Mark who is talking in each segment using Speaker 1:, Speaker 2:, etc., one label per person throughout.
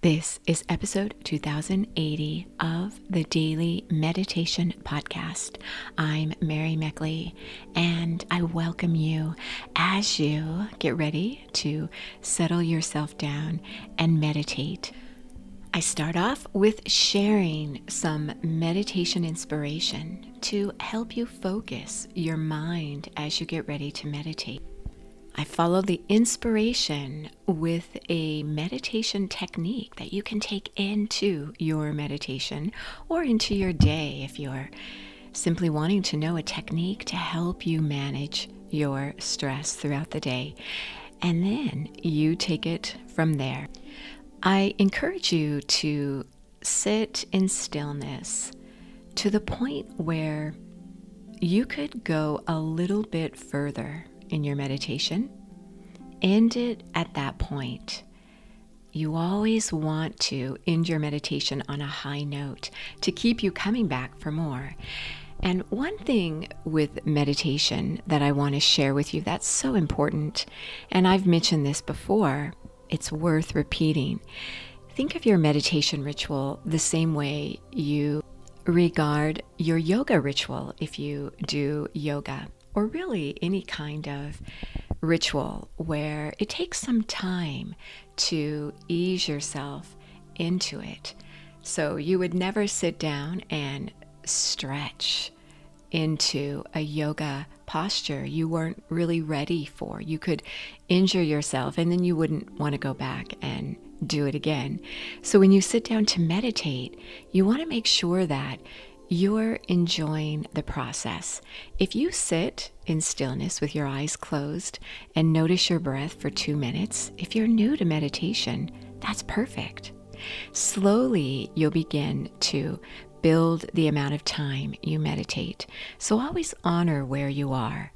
Speaker 1: This is episode 2080 of the Daily Meditation Podcast. I'm Mary Meckley, and I welcome you as you get ready to settle yourself down and meditate. I start off with sharing some meditation inspiration to help you focus your mind as you get ready to meditate. I follow the inspiration with a meditation technique that you can take into your meditation or into your day if you're simply wanting to know a technique to help you manage your stress throughout the day. And then you take it from there. I encourage you to sit in stillness to the point where you could go a little bit further in your meditation. End it at that point. You always want to end your meditation on a high note to keep you coming back for more. And one thing with meditation that I want to share with you that's so important, and I've mentioned this before, it's worth repeating. Think of your meditation ritual the same way you regard your yoga ritual if you do yoga, or really any kind of ritual where it takes some time to ease yourself into it. So you would never sit down and stretch into a yoga posture you weren't really ready for. You could injure yourself and then you wouldn't want to go back and do it again. So when you sit down to meditate, you want to make sure that you're enjoying the process. If you sit in stillness with your eyes closed and notice your breath for 2 minutes, if you're new to meditation, that's perfect. Slowly, you'll begin to build the amount of time you meditate. So always honor where you are.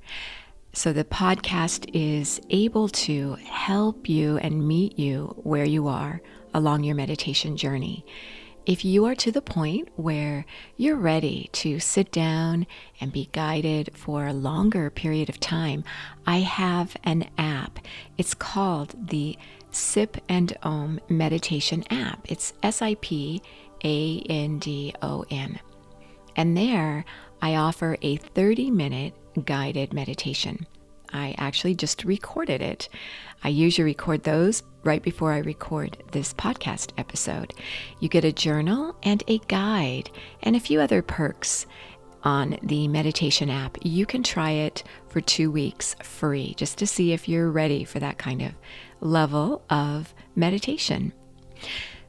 Speaker 1: So the podcast is able to help you and meet you where you are along your meditation journey. If you are to the point where you're ready to sit down and be guided for a longer period of time, I have an app. It's called the Sip and Om Meditation app. It's SIPANDOM. And there I offer a 30-minute guided meditation. I actually just recorded it. I usually record those right before I record this podcast episode. You get a journal and a guide and a few other perks on the meditation app. You can try it for 2 weeks free just to see if you're ready for that kind of level of meditation.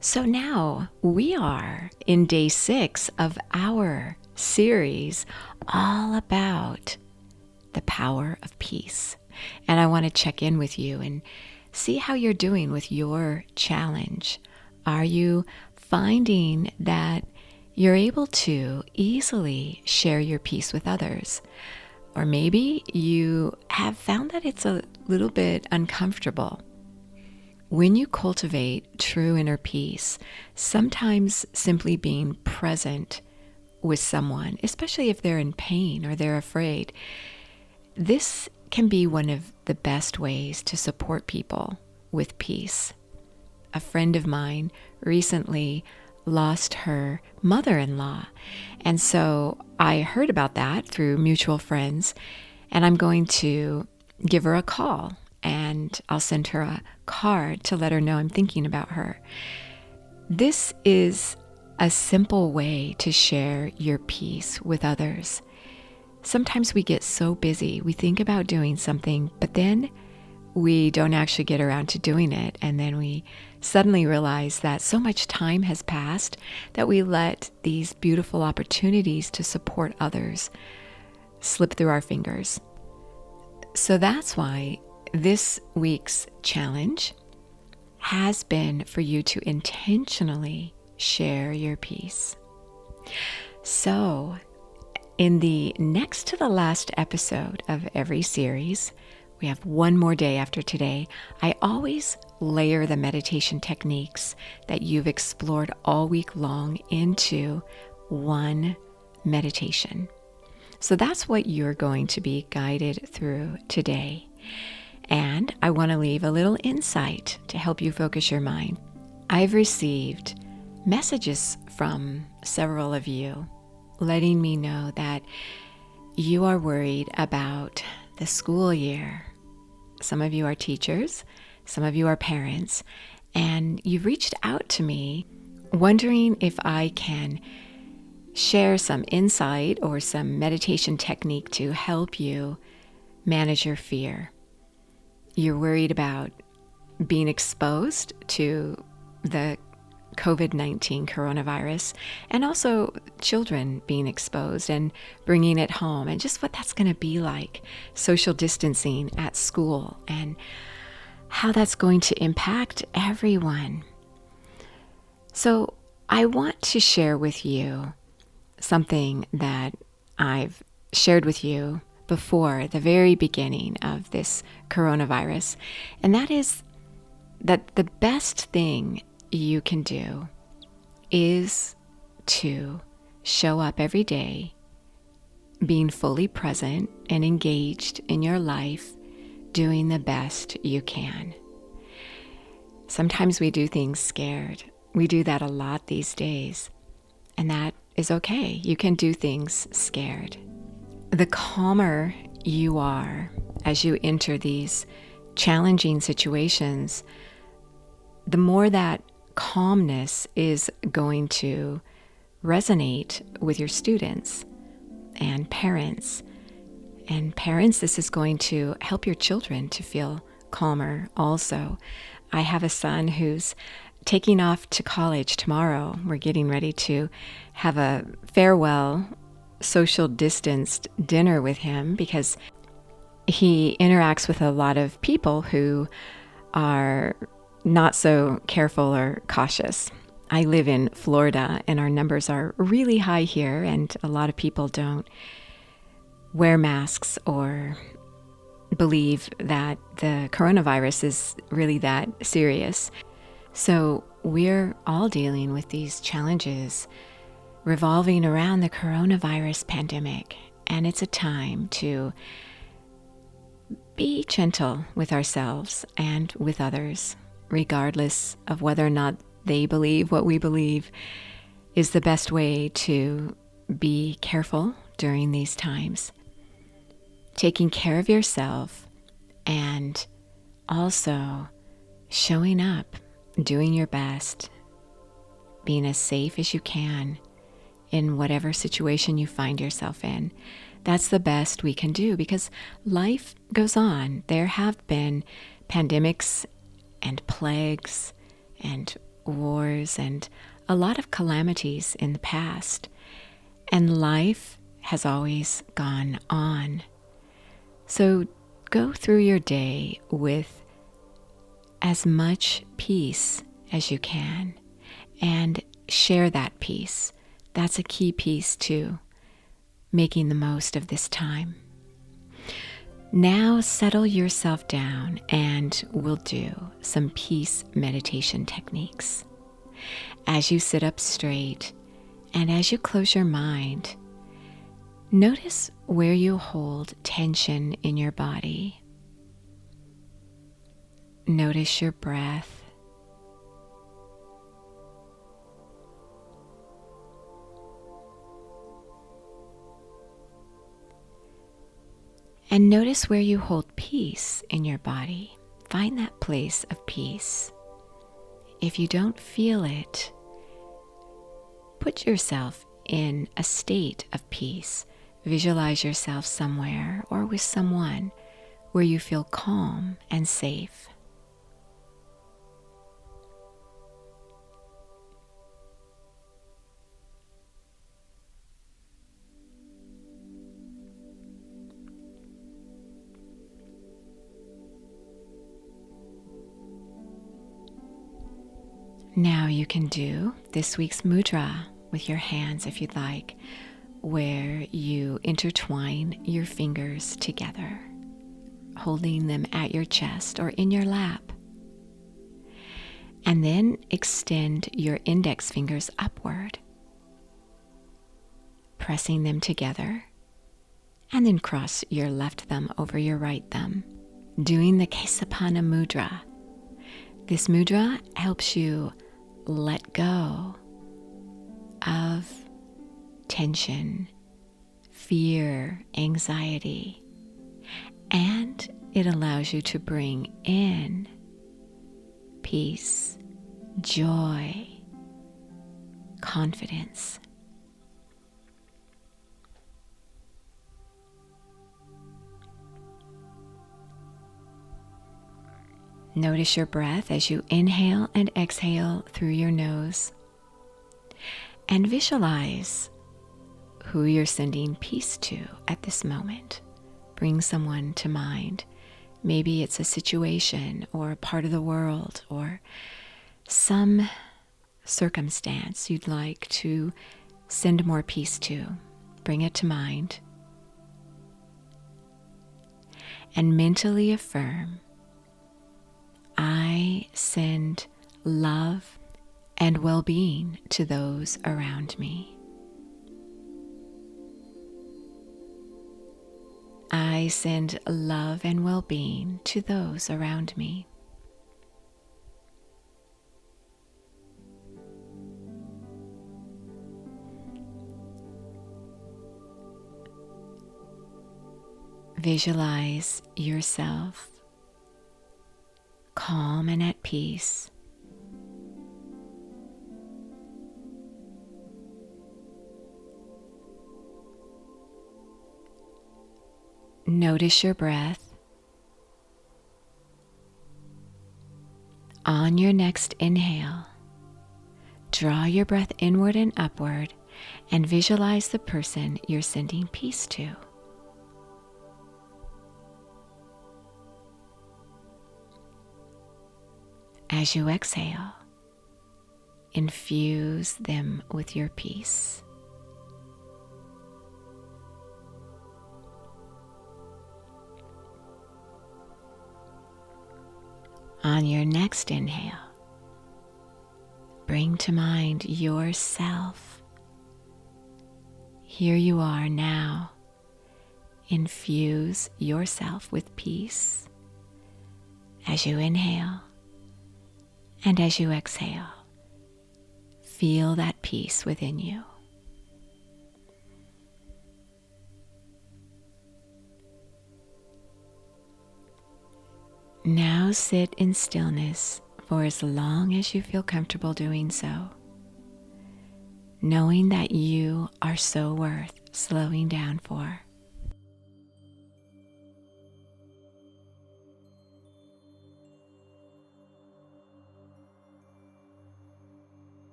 Speaker 1: So now we are in day 6 of our series all about the power of peace. And I want to check in with you and see how you're doing with your challenge. Are you finding that you're able to easily share your peace with others? Or maybe you have found that it's a little bit uncomfortable. When you cultivate true inner peace, sometimes simply being present with someone, especially if they're in pain or they're afraid, this can be one of the best ways to support people with peace. A friend of mine recently lost her mother-in-law, and so I heard about that through mutual friends, and I'm going to give her a call, and I'll send her a card to let her know I'm thinking about her. This is a simple way to share your peace with others. Sometimes we get so busy, we think about doing something, but then we don't actually get around to doing it. And then we suddenly realize that so much time has passed that we let these beautiful opportunities to support others slip through our fingers. So that's why this week's challenge has been for you to intentionally share your peace. So, in the next to the last episode of every series, we have one more day after today. I always layer the meditation techniques that you've explored all week long into one meditation. So that's what you're going to be guided through today. And I want to leave a little insight to help you focus your mind. I've received messages from several of you letting me know that you are worried about the school year. Some of you are teachers, some of you are parents, and you've reached out to me wondering if I can share some insight or some meditation technique to help you manage your fear. You're worried about being exposed to the COVID-19 coronavirus, and also children being exposed and bringing it home, and just what that's going to be like, social distancing at school, and how that's going to impact everyone. So I want to share with you something that I've shared with you before the very beginning of this coronavirus, and that is that the best thing you can do is to show up every day, being fully present and engaged in your life, doing the best you can. Sometimes we do things scared. We do that a lot these days, and that is okay. You can do things scared. The calmer you are as you enter these challenging situations, the more that calmness is going to resonate with your students and parents. And parents, this is going to help your children to feel calmer also. I have a son who's taking off to college tomorrow. We're getting ready to have a farewell social distanced dinner with him because he interacts with a lot of people who are not so careful or cautious. I live in Florida and our numbers are really high here, and a lot of people don't wear masks or believe that the coronavirus is really that serious. So we're all dealing with these challenges revolving around the coronavirus pandemic, and it's a time to be gentle with ourselves and with others, regardless of whether or not they believe what we believe is the best way to be careful during these times. Taking care of yourself and also showing up, doing your best, being as safe as you can in whatever situation you find yourself in. That's the best we can do because life goes on. There have been pandemics and plagues and wars and a lot of calamities in the past, and life has always gone on. So go through your day with as much peace as you can and share that peace. That's a key piece to making the most of this time. Now settle yourself down and we'll do some peace meditation techniques. As you sit up straight and as you close your mind, notice where you hold tension in your body. Notice your breath. And notice where you hold peace in your body. Find that place of peace. If you don't feel it, put yourself in a state of peace. Visualize yourself somewhere or with someone where you feel calm and safe. Now you can do this week's mudra with your hands if you'd like, where you intertwine your fingers together, holding them at your chest or in your lap. And then extend your index fingers upward, pressing them together, and then cross your left thumb over your right thumb, doing the Ksepana Mudra. This mudra helps you let go of tension, fear, anxiety, and it allows you to bring in peace, joy, confidence. Notice your breath as you inhale and exhale through your nose. And visualize who you're sending peace to at this moment. Bring someone to mind. Maybe it's a situation or a part of the world or some circumstance you'd like to send more peace to. Bring it to mind. And mentally affirm, I send love and well-being to those around me. I send love and well-being to those around me. Visualize yourself calm and at peace. Notice your breath. On your next inhale, draw your breath inward and upward and visualize the person you're sending peace to. As you exhale, infuse them with your peace. On your next inhale, bring to mind yourself. Here you are now. Infuse yourself with peace as you inhale and as you exhale. Feel that peace within you. Now sit in stillness for as long as you feel comfortable doing so, knowing that you are so worth slowing down for.